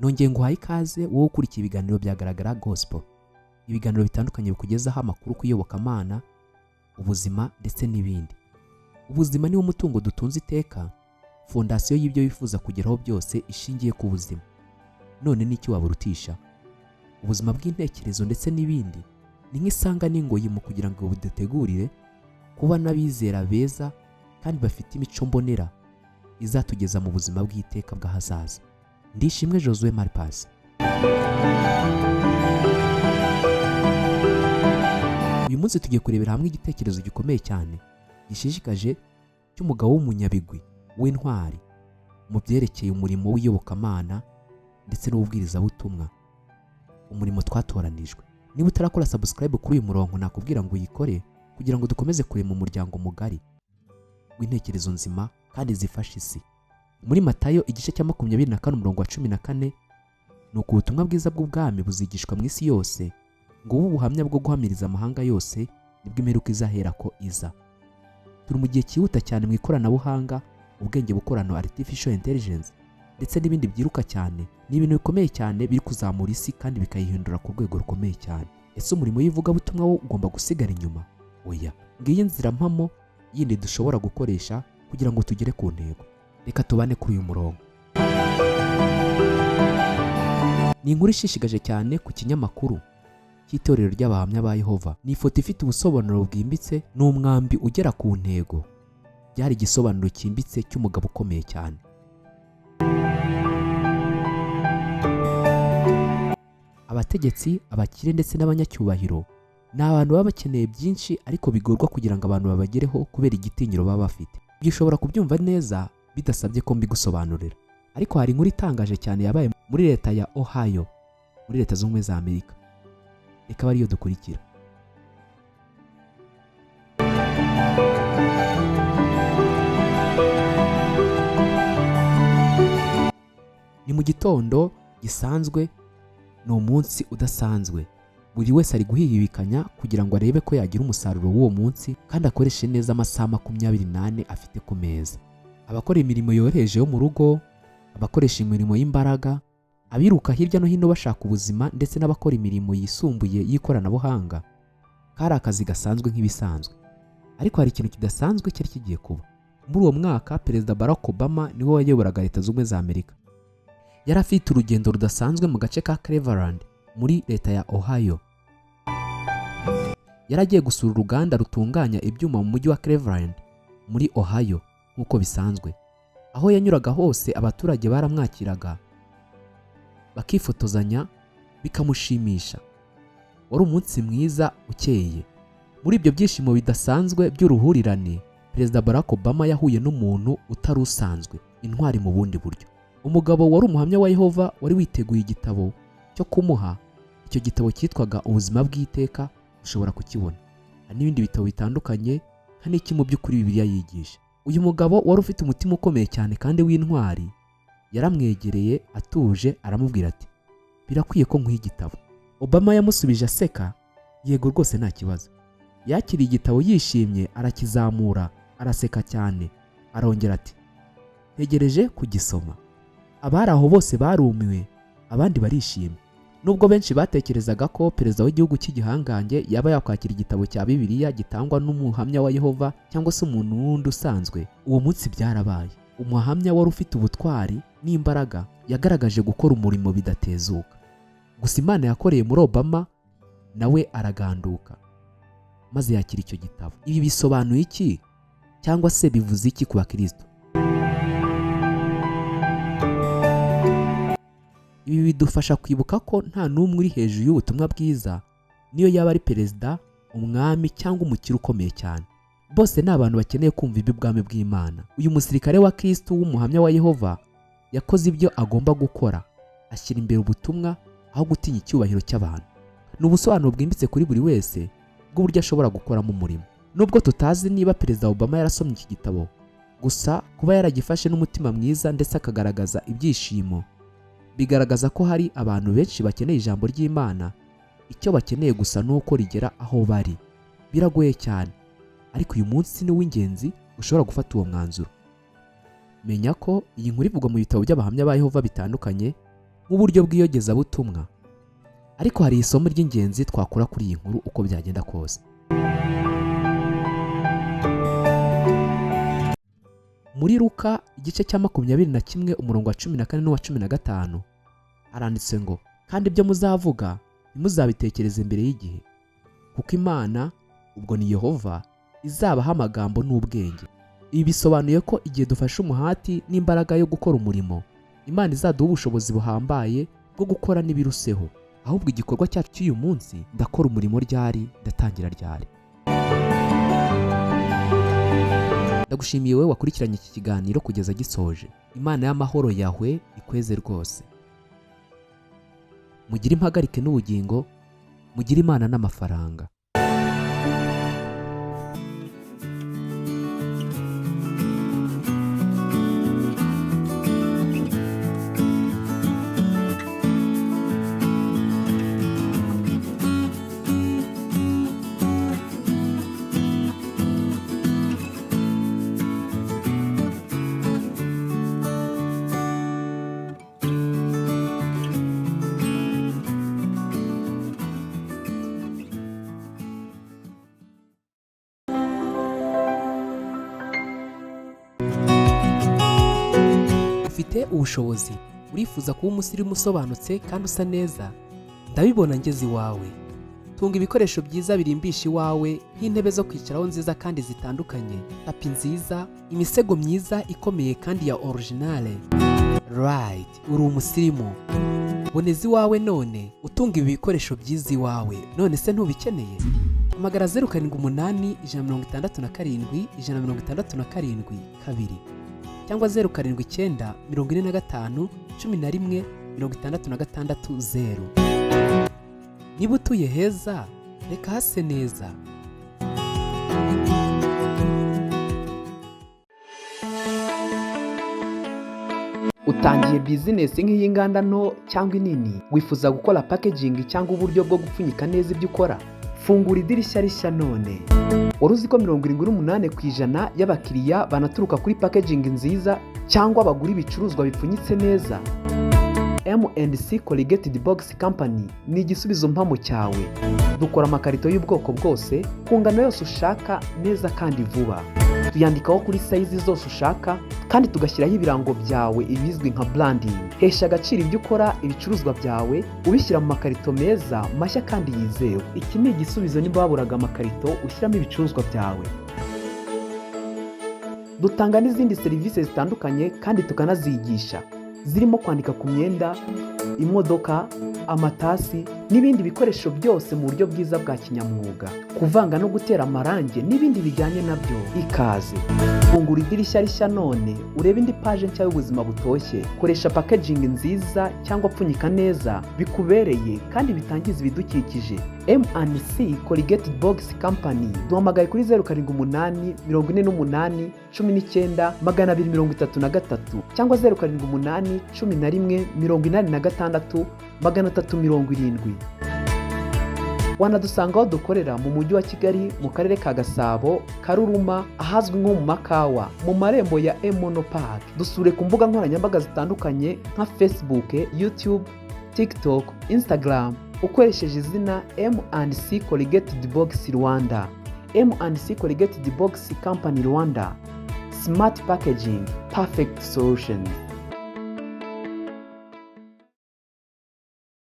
nongeye nguhaye ikaze wowe ukurikiye ibiganiro byagaragara gospel, ibiganiro bitandukanye bikugezaho amakuru ku iyobokamana, ubuzima ndetse n'ibindi. Ubuzima niwo mutungo dutunze iteka, fondasiyo y'ibyo wifuza kugeraho byose ishingiye ku buzima. None n'iki waburutisha? Ubuzima bw'intekerezo ndetse n'ibindi ni nk'isanga n'ingoyi mu kugira ngo budutegurire kuba n'abizera beza kandi bafite imico mbonera izatugeza mu buzima bw'iteka bw'ahazaza. Ndishimwe Josue Marpas. Uyu munsi tugiye kurebera hamwe igitekerezo gikomeye cyane gishishikaje cy'umugabo w'umunyabigwi w'intwari mu byerekeye umurimo w'iyobokamana ndetse n'ububwirizabutumwa, umurimo twatoranijwe. Niba utarakora subscribe kuri uyu murongo, nakubwira ngo uyikore kugira ngo dukomeze kurema umuryango mugari w'intekerezo nzima kandi zifasha isi. Muri Matayo igice cya 24 umurongo wa 14, nuko ubutumwa bwiza bw'ubwami buzigishwa mu isi yose ngo ubu buhamya bwo guhamiriza amahanga yose nibwo imperuka izahera ko iza. Turi mu gihe cyihuta cyane mu ikoranabuhanga, ubwenge bukorano artificial intelligence ndetse n'ibindi byiruka cyane. Ni ibintu bikomeye cyane biri kuzamura isi kandi bikayihindura ku rwego rukomeye cyane. Ese umurimo w'ivugabutumwa wo ugomba gusigara inyuma? Oya, ngiyi nzira mpamo yindi dushobora gukoresha kugira ngo tugere ku ntego. Reka tubane kuri uyu murongo. Ni inkuru ishishikaje cyane ku kinyamakuru cy'itorero ry'abahamya ba Yehova. Ni ifoto ifite ubusobanuro bwimbitse n'umwambi ugera ku ntego. Byari igisobanuro cyimbitse cy'umugabo ukomeye cyane. Abategetsi, abakire ndetse n'abanyacyubahiro ni abantu baba bakeneye byinshi ariko bigorwa kugira ngo abantu babagereho kubera igitinyiro baba bafite. Ibyo ushobora kubyumva neza bidasabye ko mbigusobanurira, ariko hari inkuru itangaje cyane yabaye muri leta ya Ohio muri leta zunze ubumwe za Amerika. Reka bariyo dukurikira. Ni mu gitondo gisanzwe, ni umunsi udasanzwe. Buri wese ari guhihibikanya kugira ngo arebe ko yagira umusaruro w'uwo munsi kandi akoreshe neza amasaha 28 afite ku meza. Abakora imirimo yoroheje yo mu rugo, abakoresha imirimo y'imbaraga, abiruka hirya no hino bashaka ubuzima ndetse n'abakora imirimo yisumbuye y'ikoranabuhanga. Kari akazi gasanzwe nk'ibisanzwe, ariko hari ikintu kidasanzwe cyari kigiye kuba. Muri uwo mwaka Perezida Barack Obama niwe wayoboraga Leta Zunze Ubumwe za Amerika. Yari afite urugendo rudasanzwe mu gace ka Cleveland muri leta ya Ohio. Yari agiye gusura uruganda rutunganya ibyuma mu mujyi wa Cleveland muri Ohio nk'uko bisanzwe. Aho yanyuraga hose abaturage baramwakiraga bakifotozanya bikamushimisha. Wari umunsi mwiza ukeye. Muri ibyo byishimo bidasanzwe by'uruhurirane, Perezida Barack Obama yahuye n'umuntu utari usanzwe, intwari mu bundi buryo. Umugabo wari umuhamya wa Yehova wari witeguye igitabo cyo kumuha. Icyo gitabo cyitwaga Ubuzima bw'iteka, ushobora kukibona. Hari n'ibindi bitabo bitandukanye nka n'iki mu by'ukuri Bibiliya yigisha. Uyu mugabo wari ufite umutima ukomeye cyane kandi w'intwari yaramwegereye atuje aramubwira ati, birakwiye ko nkwiye igitabo. Obama yamusubije aseka, yego rwose nta kibazo. Yakiriye igitabo yishimye, arakizamura, araseka cyane, arongera ati, ntegereje kugisoma. Abari aho bose barumiwe, abandi barishimye. Nubwo benshi batekerezaga ko perezida w'igihugu cy'igihangange yaba yakwakira igitabo cya Bibiliya gitangwa n'umuhamya wa Yehova cyangwa se umuntu wundi usanzwe, uwo munsi byarabaye. Umuhamya wari ufite ubutwari n'imbaraga yagaragaje gukora umurimo bidatezuka. Gusa Imana yakoreye muri Obama nawe araganduka maze yakira icyo gitabo. Ibi bisobanuye iki cyangwa se bivuze iki ku bakristo? Ibi bidufasha kwibuka ko nta n'umwe uri hejuru y'ubutumwa bwiza, niyo yaba ari perezida, umwami cyangwa umukire ukomeye cyane. Bose ni abantu bakeneye kumva iby'ubwami bw'Imana. Uyu musirikare wa Kristo w'umuhamya wa Yehova yakoze ibyo agomba gukora, ashyira imbere ubutumwa aho gutinya icyubahiro cy'abantu. Ni ubusobanuro bwimbitse kuri buri wese bw'uburyo ashobora gukoramo umurimo. Nubwo tutazi niba Perezida Obama yarasomye iki gitabo, gusa kuba yaragifashe n'umutima mwiza ndetse akagaragaza ibyishimo, bigaragaza ko hari abantu benshi bakeneye ijambo ry'Imana. Icyo bakeneye gusa ni uko rigera aho bari. Biragoye cyane, ariko uyu munsi ni w'ingenzi ushobora gufata uwo mwanzuro. Menya ko iyi nkuru ivugwa mu bitabo by'abahamya ba Yehova bitandukanye nk'uburyo bw'iyogezabutumwa. Ariko hari isomo ry'ingenzi twakura kuri iyi nkuru uko byagenda kose. Muri Luka igice cya 21 umurongo wa 14 n'uwa 15 haranditse ngo, kandi ibyo muzavuga ntimuzabitekereze mbere y'igihe, kuko Imana, ubwo ni Yehova, izabaha amagambo n'ubwenge. Ibi bisobanuye ko igihe dufashe umuhati n'imbaraga yo gukora umurimo, Imana izaduha ubushobozi buhambaye bwo gukora n'ibiruseho. Ahubwo igikorwa cyacu cy'uyu munsi, ndakora umurimo ryari, ndatangira ryari. Ndagushimiye wowe wakurikiranye iki kiganiro kugeza gisoje. Imana y'amahoro yawe ikweze rwose. Mugire impagarike n'ubugingo, mugire Imana n'amafaranga. Ufite ubushobozi, urifuza kuba umusirimu usobanutse kandi usa neza? Ndabibona ngeze iwawe. Tunga ibikoresho byiza birimbisha iwawe, nk'intebe zo kwicaraho nziza kandi zitandukanye, tapi nziza, imisego myiza ikomeye kandi ya originale. Right, uri umusirimu. Boneza iwawe none, utunga ibi bikoresho byiza iwawe. None se ntubikeneye? Hamagara 078 167 167 2 cyangwa 079 45 11 66 0. Niba utuye heza, reka hase neza. Utangiye bizinesi nk'iy'inganda nto cyangwa inini, wifuza gukora packaging cyangwa uburyo bwo gupfunyika neza ibyo ukora? Fungura idirishya rishya none. Wari uzi ko 78% y'abakiriya banaturuka kuri packaging nziza cyangwa bagura ibicuruzwa bipfunyitse neza? M&C Corrugated Box Company ni igisubizo mpamo cyawe. Dukora amakarito y'ubwoko bwose, ku ngano yose ushaka, neza kandi vuba. Tuyandikaho kuri size zose ushaka, kandi tugashyiraho ibirango byawe, ibizwi nka branding. Hesha agaciro ibyo ukora, ibicuruzwa byawe, ubishyira mu makarito meza, mashya kandi yizewe. Iki ni igisubizo niba waburaga amakarito ushyiramo ibicuruzwa byawe. Dutanga n'izindi serivisi zitandukanye kandi tukanazigisha, zirimo kwandika ku myenda, imodoka, amatasi n'ibindi bikoresho byose mu buryo bwiza bwa kinyamwuga, kuvanga no gutera amarange n'ibindi bijyanye nabyo. Ikaze. Fungura idirishya rishya none, urebe indi page nshya y'ubuzima butoshye. Koresha packaging nziza cyangwa pfunyika neza, bikubereye kandi bitangiza ibidukikije. M&C Corrugated Box Company. Duhamagaye kuri 078 48 19 233 cyangwa 078 11 86 370. Wanadusanga aho dukorera mu mujyi wa Kigali, mu karere ka Gasabo, Karuruma, ahazwi nko mu Makawa, mu marembo ya Emono Park. Dusure ku mbuga nkoranyambaga zitandukanye nka Facebook, YouTube, TikTok, Instagram, ukoresheje izina M&C Corrugated Box Rwanda. M&C Corrugated Box Company Rwanda. Smart Packaging, Perfect Solutions.